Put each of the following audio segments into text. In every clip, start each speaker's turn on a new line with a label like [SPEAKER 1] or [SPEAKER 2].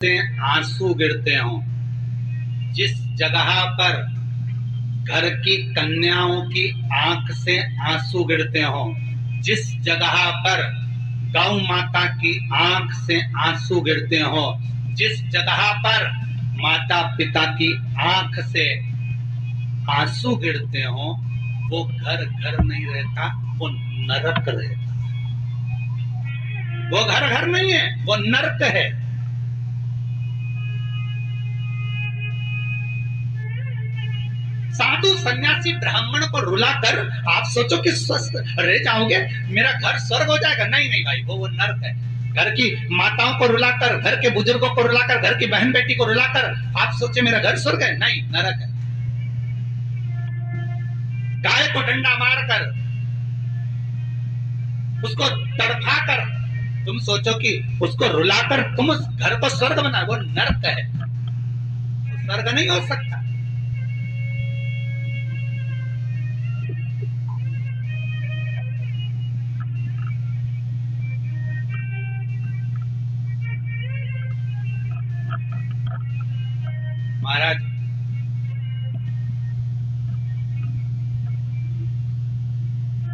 [SPEAKER 1] से आंसू गिरते हों, जिस जगह पर घर की कन्याओं की आंख से आंसू गिरते हों, जिस जगह पर गौ माता की आंख से आंसू गिरते हों, जिस जगह पर माता पिता की आंख से आंसू गिरते हों, वो घर घर नहीं रहता, वो नरक रहता। वो घर घर नहीं है, वो नरक है। साधु सन्यासी ब्राह्मण को रुलाकर आप सोचो कि स्वस्थ रह जाओगे, मेरा घर स्वर्ग हो जाएगा। नहीं नहीं भाई, वो नरक है। घर की माताओं को रुलाकर, घर के बुजुर्गों को रुलाकर, घर की बहन बेटी को रुलाकर आप सोचे मेरा घर स्वर्ग है, नहीं, नरक है। गाय को डंडा मारकर, उसको तड़फा कर तुम सोचो कि उसको रुलाकर तुम उस घर को स्वर्ग बना, वो नरक है, वो स्वर्ग नहीं हो सकता। महाराज,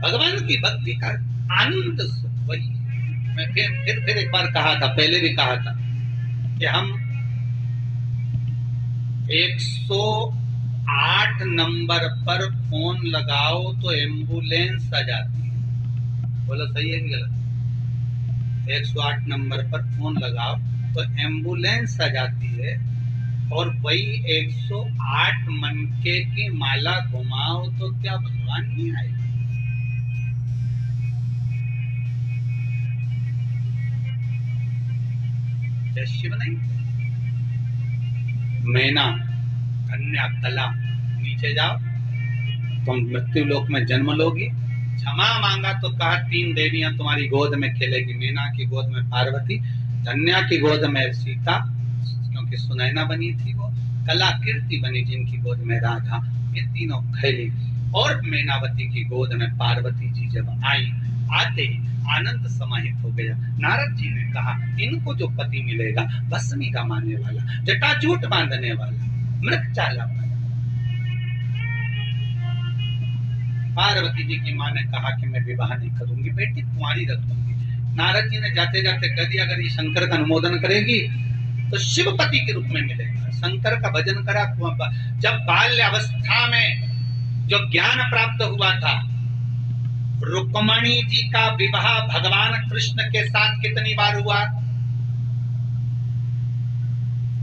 [SPEAKER 1] भगवान की भक्ति का आनंद वही है। मैं फिर एक बार कहा था, पहले भी कहा था कि हम 108 नंबर पर फोन लगाओ तो एम्बुलेंस आ जाती है। बोलो सही है कि गलत? 108 नंबर पर फोन लगाओ तो एम्बुलेंस आ जाती है, और वही 108 मनके की माला घुमाओ तो क्या भगवान नहीं आएगा? जय शिव नहीं? मैना, कन्या, कला, नीचे जाओ तुम मृत्यु लोक में जन्म लोगी। क्षमा मांगा तो कहा 3 देवियां तुम्हारी गोद में खेलेगी। मैना की गोद में पार्वती, कन्या की गोद में सीता, क्योंकि सुनैना बनी थी वो, कला कीर्ति बनी जिनकी गोद में राधा, ये तीनों खेली। और मैनावती की गोद में पार्वती जी जब आई, आते ही आनंद समाहित हो गया। नारद जी ने कहा, इनको जो पति मिलेगा, भस्मी का मानने वाला, जटाजूट बांधने वाला, मृग चाला वाला। पार्वती जी की मां ने कहा कि मैं विवाह नहीं करूंगी, बेटी कुंवारी रखूंगी। नारद जी ने जाते जाते कह दिया, अगर ये शंकर का अनुमोदन करेगी तो शिवपति के रूप में मिलेगा। शंकर का भजन करा। जब बाल्य अवस्था में जो ज्ञान प्राप्त हुआ था, रुक्मणी जी का विवाह भगवान कृष्ण के साथ कितनी बार हुआ?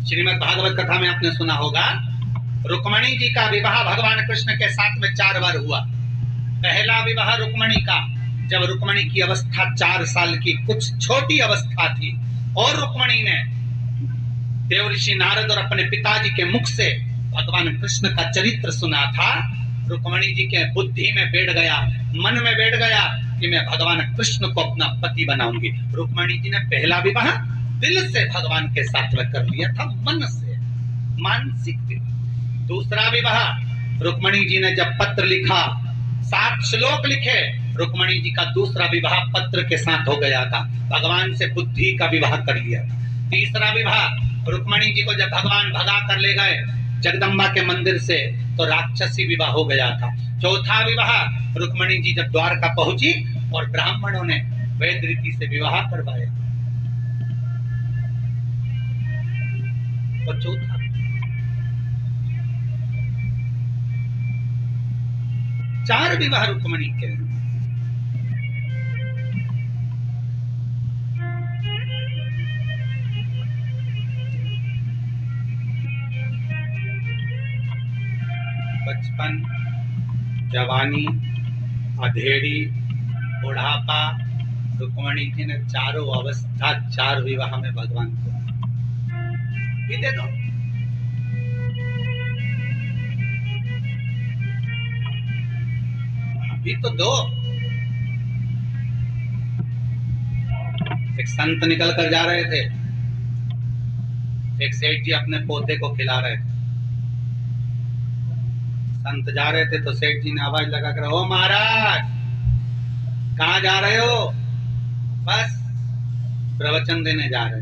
[SPEAKER 1] श्रीमद् भागवत कथा में आपने सुना होगा, रुक्मणी जी का विवाह भगवान कृष्ण के साथ में 4 बार हुआ। पहला विवाह रुक्मणी का, जब रुक्मणी की अवस्था 4 साल की कुछ छोटी अवस्था थी, और रुक्मणी ने देवऋषि नारद और अपने पिताजी के मुख से भगवान कृष्ण का चरित्र सुना था। रुक्मणी जी के बुद्धि में बैठ गया, मन में बैठ गया कि मैं भगवान कृष्ण को अपना पति बनाऊंगी। रुक्मणी जी ने पहला विवाह दिल से भगवान के साथ में कर लिया था, मन से, मानसिक विवाह। दूसरा विवाह रुक्मणी जी ने जब पत्र लिखा, 7 श्लोक लिखे, रुक्मणी जी का दूसरा विवाह पत्र के साथ हो गया था, भगवान से बुद्धि का विवाह कर लिया था। तीसरा विवाह रुक्मणी जी को जब भगवान भगा कर ले गए जगदम्बा के मंदिर से, तो राक्षसी विवाह हो गया था। चौथा विवाह रुक्मणी जी जब द्वारका पहुंची और ब्राह्मणों ने वैद रीति से विवाह करवाया, और चौथा 4 विवाह रुक्मणी के। बचपन, जवानी, अधेड़ी, बुढ़ापा, रुक्मणी जी ने चारों अवस्था 4 विवाह में भगवान को भी दे दो। अभी तो दो। एक संत निकल कर जा रहे थे, एक सेठ जी अपने पोते को खिला रहे थे। संत जा रहे थे तो सेठ जी ने आवाज लगा कर, ओ महाराज कहाँ जा रहे हो? बस प्रवचन देने जा रहे।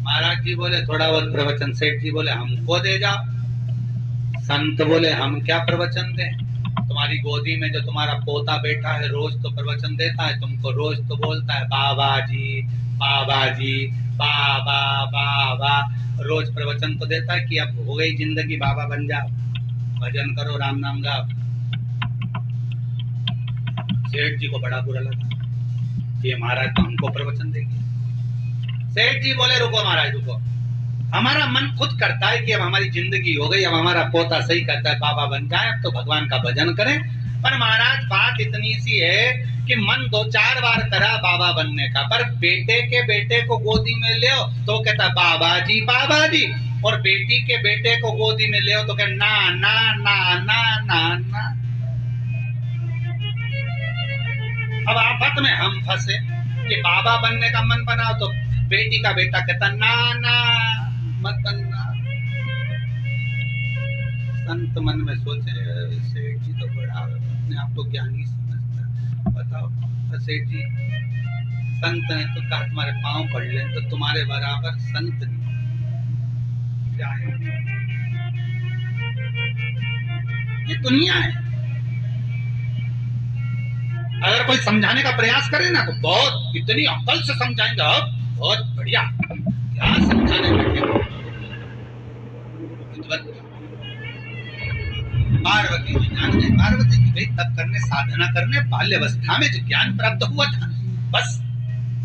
[SPEAKER 1] महाराज जी बोले थोड़ा बहुत प्रवचन। सेठ जी बोले हमको दे जाओ। संत बोले हम क्या प्रवचन दें, तुम्हारी गोदी में जो तुम्हारा पोता बैठा है रोज तो प्रवचन देता है तुमको, रोज तो बोलता है बाबा जी बाबा बाबा, रोज प्रवचन तो देता है कि अब हो गई जिंदगी, बाबा बन जाओ, भजन करो, राम नाम गाओ। सेठ जी को बड़ा बुरा लगा, ये महाराज तो हमको प्रवचन देंगे। सेठ जी बोले रुको महाराज रुको, हमारा मन खुद करता है कि अब हमारी जिंदगी हो गई, अब हमारा पोता सही करता है, बाबा बन जाए, अब तो भगवान का भजन करें। पर महाराज बात इतनी सी है कि मन 2-4 बार करा बाबा बनने का, पर बेटे को गोदी में ले तो कहता बाबा जी, और बेटी के बेटे को गोदी में ले तो कहता ना ना ना ना ना ना। अब आफत में हम फंसे कि बाबा बनने का मन बनाओ तो बेटी का बेटा कहता ना ना मत बनना। संत मन में सोचे सेठ जी तो बड़ा अपने आप को ज्ञानी समझता है, बताओ सेठ जी संत ने तो कहा तुम्हारे पांव पड़ ले, तो तुम्हारे बराबर संत नहीं, क्या है ये दुनिया है। अगर कोई समझाने का प्रयास करे ना तो बहुत इतनी अकल से समझाएंगे, अब बहुत बढ़िया, क्या समझाने बैठे। पार्वती जी जान गए, पार्वती जी भाई तब करने साधना करने बाल्यावस्था में जो ज्ञान प्राप्त हुआ था, बस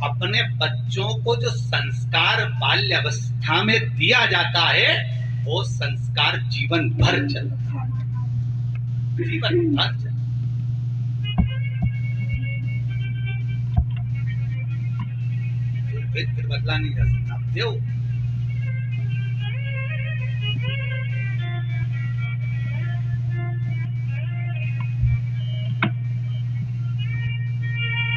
[SPEAKER 1] अपने बच्चों को जो संस्कार बाल्यावस्था में दिया जाता है वो संस्कार जीवन भर चलता है, जीवन भर चलता। फिर बदला नहीं जा सकता, देव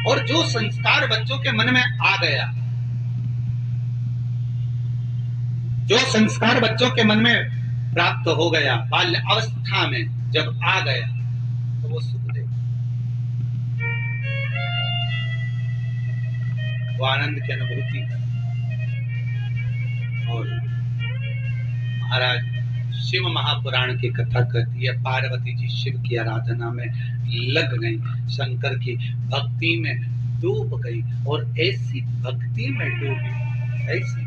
[SPEAKER 1] और जो संस्कार बच्चों के मन में आ गया, जो संस्कार बच्चों के मन में प्राप्त हो गया बाल्य अवस्था में जब आ गया तो वो सुख देगा, वो आनंद की अनुभूति कर। और महाराज शिव महापुराण की कथा कहती है पार्वती जी शिव की आराधना में लग गई, शंकर की भक्ति में डूब गई, और ऐसी भक्ति में डूबी, ऐसी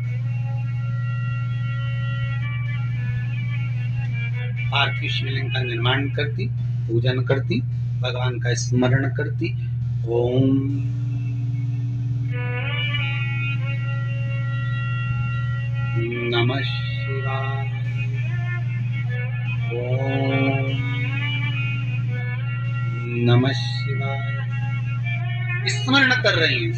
[SPEAKER 1] पार्थिव शिवलिंग का निर्माण करती, पूजन करती, भगवान का स्मरण करती। ओम नमः शिवाय, ओम नमः शिवाय, स्मरण कर रही हैं।